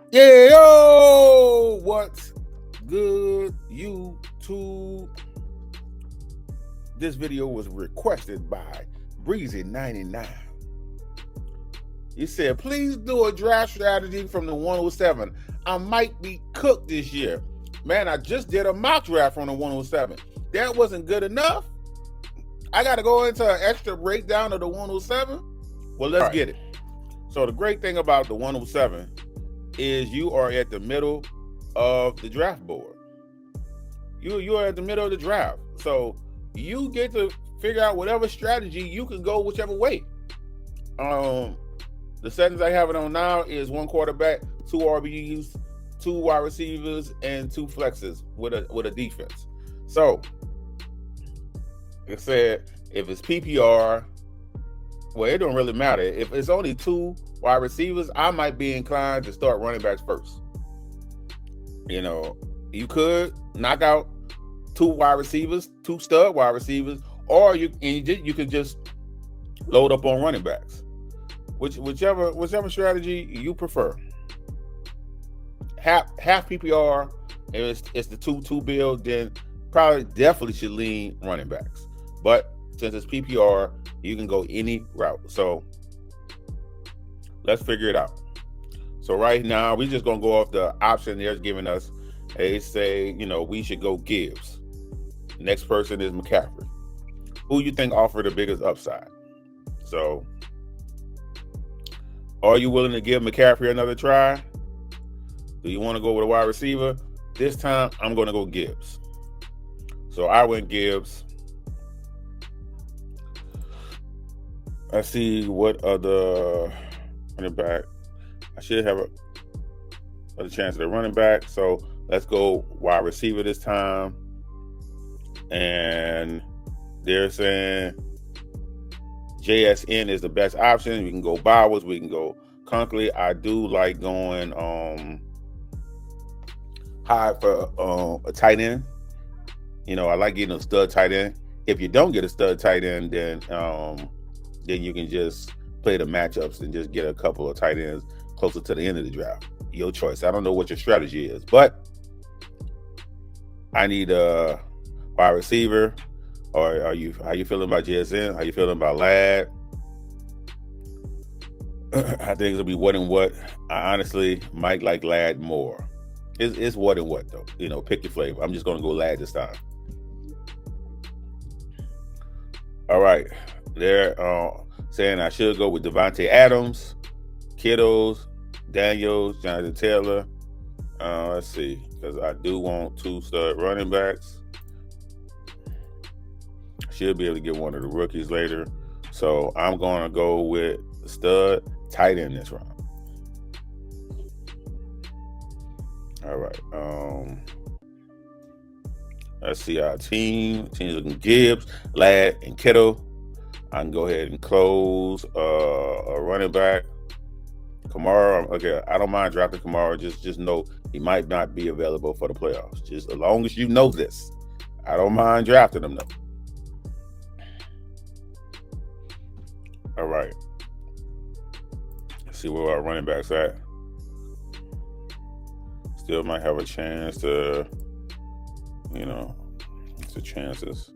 Yeah, yo, what's good, YouTube? This video was requested by Breezy99. He said, please do a draft strategy from the 107. I might be cooked this year. Man, I just did a mock draft from the 107. That wasn't good enough. I got to go into an extra breakdown of the 107. Well, let's get it. So the great thing about the 107 is you are at the middle of the draft board. You are at the middle of the draft. So you get to figure out whatever strategy. You can go whichever way. The settings I have it on now is 1 quarterback, 2 RBs, 2 wide receivers, and 2 flexes with a defense. So like I said, if it's PPR, well, it don't really matter. If it's only 2 wide receivers, I might be inclined to start running backs first. You know, you could knock out 2 wide receivers, 2 stud wide receivers, or you could just load up on running backs. Whichever strategy you prefer. Half PPR, if it's the 2-2 build, then probably definitely should lean running backs. But since it's PPR, you can go any route. So let's figure it out. So right now, we're just going to go off the option they're giving us. They say, we should go Gibbs. Next person is McCaffrey. Who you think offer the biggest upside? So are you willing to give McCaffrey another try? Do you want to go with a wide receiver? This time, I'm going to go Gibbs. So I went Gibbs. Let's see what other running back. I should have a chance at a running back. So let's go wide receiver this time. And they're saying JSN is the best option. We can go Bowers. We can go Conklin. I do like going high for a tight end. I like getting a stud tight end. If you don't get a stud tight end, then you can just play the matchups and just get a couple of tight ends closer to the end of the draft. Your choice. I don't know what your strategy is, but I need a wide receiver. Or how you feeling about JSN? How you feeling about Ladd? I think it'll be what and what. I honestly might like Ladd more. It's what and what though. Pick your flavor. I'm just gonna go Ladd this time. All right. They're saying I should go with Devontae Adams, Kittles, Daniels, Jonathan Taylor. Let's see, because I do want 2 stud running backs. Should be able to get one of the rookies later. So I'm going to go with the stud tight end this round. All right. Let's see our team. Team's looking Gibbs, Ladd, and Kittle. I can go ahead and close a running back. Kamara, okay, I don't mind drafting Kamara. Just know he might not be available for the playoffs. Just as long as you know this. I don't mind drafting him though. All right. Let's see where our running backs at. Still might have a chance to, the chances.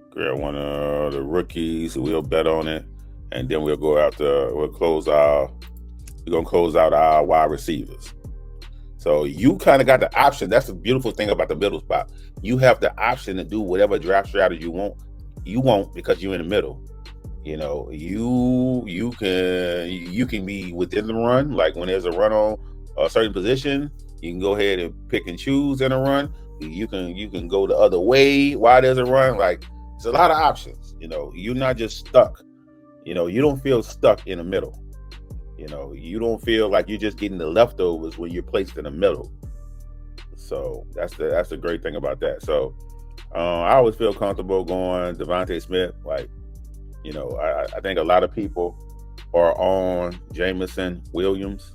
Grab one of the rookies. We'll bet on it, and then we'll go after. We're gonna close out our wide receivers. So you kind of got the option. That's the beautiful thing about the middle spot. You have the option to do whatever draft strategy you want. You won't because you're in the middle. You can be within the run. Like when there's a run on a certain position, you can go ahead and pick and choose in a run. You can go the other way while there's a run. Like it's a lot of options. You're not just stuck. You don't feel stuck in the middle. You don't feel like you're just getting the leftovers when you're placed in the middle. So that's the great thing about that. So I always feel comfortable going Devontae Smith. Like, I think a lot of people are on Jameson Williams.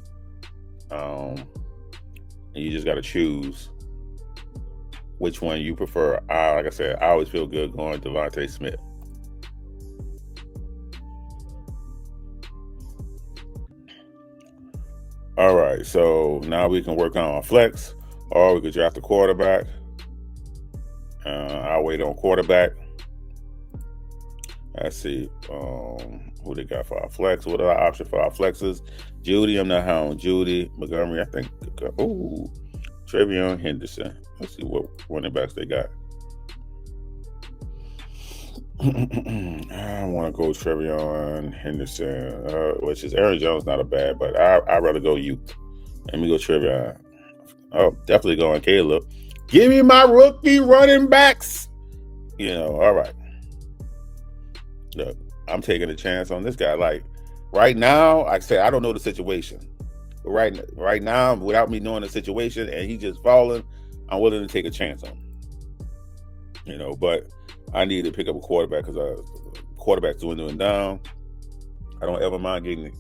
And you just got to choose which one you prefer. Like I said, I always feel good going Devontae Smith. All right, so now we can work on our flex, or we could draft a quarterback. I'll wait on quarterback. Let's see who they got for our flex. What are our options for our flexes? Judy, I'm not high on Judy. Montgomery, I think. Oh, Trevion Henderson. Let's see what running backs they got. I want to go Trevion Henderson, which is Aaron Jones, not a bad, but I'd rather go youth. Let me go Trevion. Oh, definitely going Caleb. Give me my rookie running backs. All right. Look, I'm taking a chance on this guy. Like right now, like I said, I don't know the situation. But right now, without me knowing the situation and he just falling, I'm willing to take a chance on him. But I need to pick up a quarterback because quarterback's dwindling down. I don't ever mind getting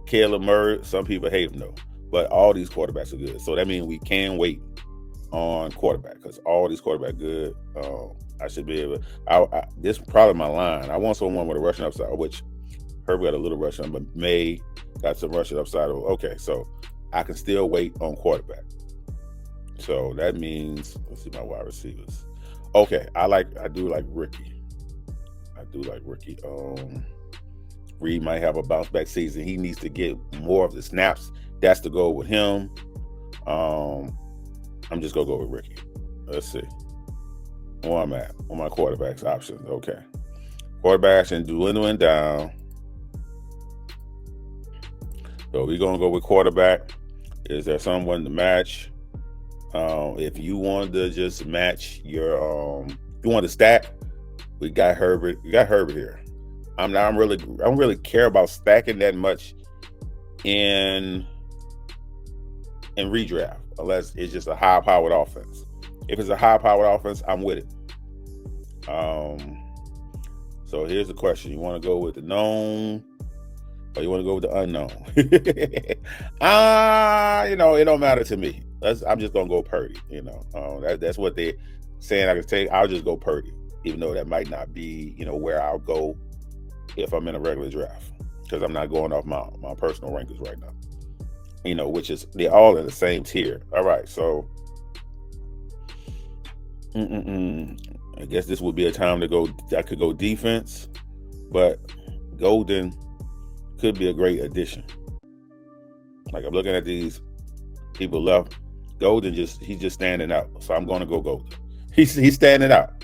Caleb Murray. Some people hate him though, but all these quarterbacks are good. So that means we can wait on quarterback because all these quarterbacks good. I should be able. This is probably my line. I want someone with a rushing upside, which Herbert got a little rushing, but May got some rushing upside. Okay, so I can still wait on quarterback. So that means let's see my wide receivers. Okay, I do like Ricky. Reed might have a bounce back season. He needs to get more of the snaps. That's the goal with him. I'm just gonna go with Ricky. Let's see where I'm at on my quarterbacks options. Okay, quarterbacks and dwindling down. So we're gonna go with quarterback. Is there someone to match? If you want to just match your, you want to stack, we got Herbert. We got Herbert here. I don't really care about stacking that much in redraft, unless it's just a high-powered offense. If it's a high-powered offense, I'm with it. So here's the question: you want to go with the known, or you want to go with the unknown? It don't matter to me. I'm just gonna go Purdy. That's what they're saying I can take. I'll just go Purdy, even though that might not be where I'll go if I'm in a regular draft, because I'm not going off my personal rankings right now. Which is they're all in the same tier. All right, so I guess this would be a time to go. I could go defense, but Golden could be a great addition. Like I'm looking at these people left. Golden he's just standing out. So I'm going to go Golden. He's standing out.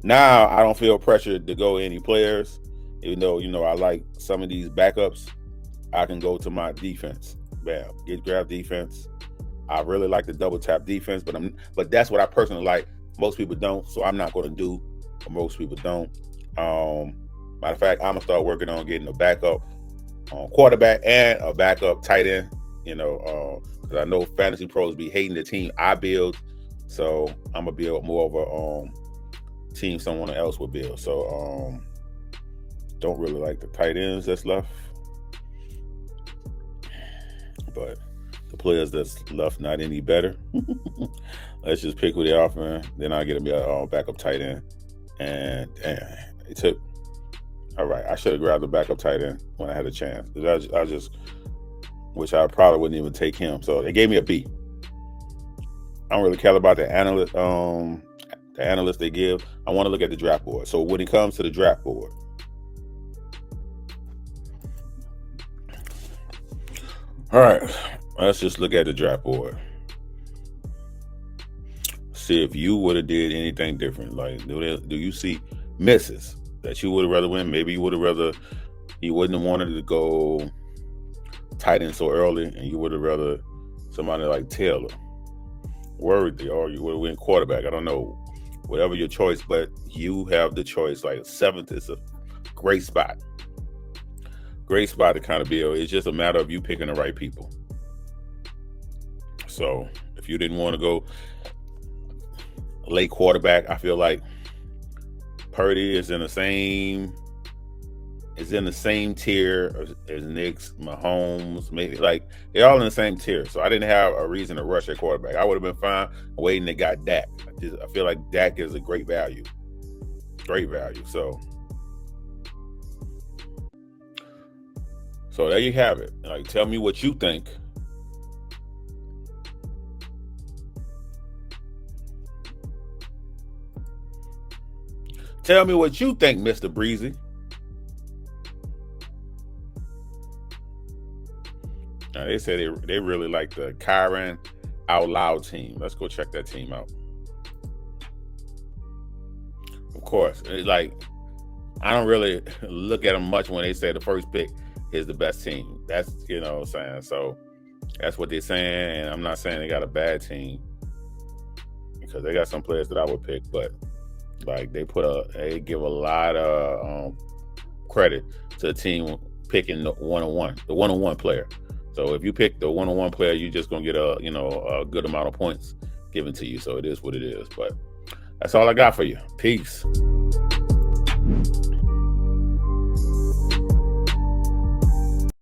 Now I don't feel pressured to go any players, even though I like some of these backups. I can go to my defense. Bam, grab defense. I really like the double tap defense, but that's what I personally like. Most people don't, so I'm not going to do what most people don't. Matter of fact, I'm gonna start working on getting a backup quarterback and a backup tight end. Because I know fantasy pros be hating the team I build, so I'm gonna build more of a team someone else will build. So don't really like the tight ends that's left, but the players that's left not any better. Let's just pick who they offer. Then I'll get a backup tight end. And it took. All right, I should have grabbed the backup tight end when I had a chance. Which I probably wouldn't even take him. So they gave me a B. I don't really care about the analyst. The analyst they give. I want to look at the draft board. So when it comes to the draft board, all right, let's just look at the draft board. See if you would have did anything different. Like, do you see misses that you would have rather win? Maybe you wouldn't have wanted to go tight end so early, and you would have rather somebody like Taylor, Worthy, or you would have went quarterback. I don't know, whatever your choice, but you have the choice. Like 7th is a great spot to kind of build. It's just a matter of you picking the right people. So if you didn't want to go late quarterback, I feel like Purdy is in the same tier as Knicks, Mahomes, maybe. Like they're all in the same tier. So I didn't have a reason to rush at quarterback. I would have been fine waiting to got Dak. I feel like Dak is a great value. Great value. So there you have it. Like, tell me what you think Tell me what you think, Mr. Breezy. They said they really like the Kyron Out Loud team. Let's go check that team out. Of course, like I don't really look at them much when they say the first pick is the best team. That's, you know what I'm saying? So that's what they're saying, and I'm not saying they got a bad team because they got some players that I would pick, but like they give a lot of credit to the team picking the one-on-one player. So if you pick the one-on-one player, you're just gonna get a good amount of points given to you. So it is what it is. But that's all I got for you. Peace.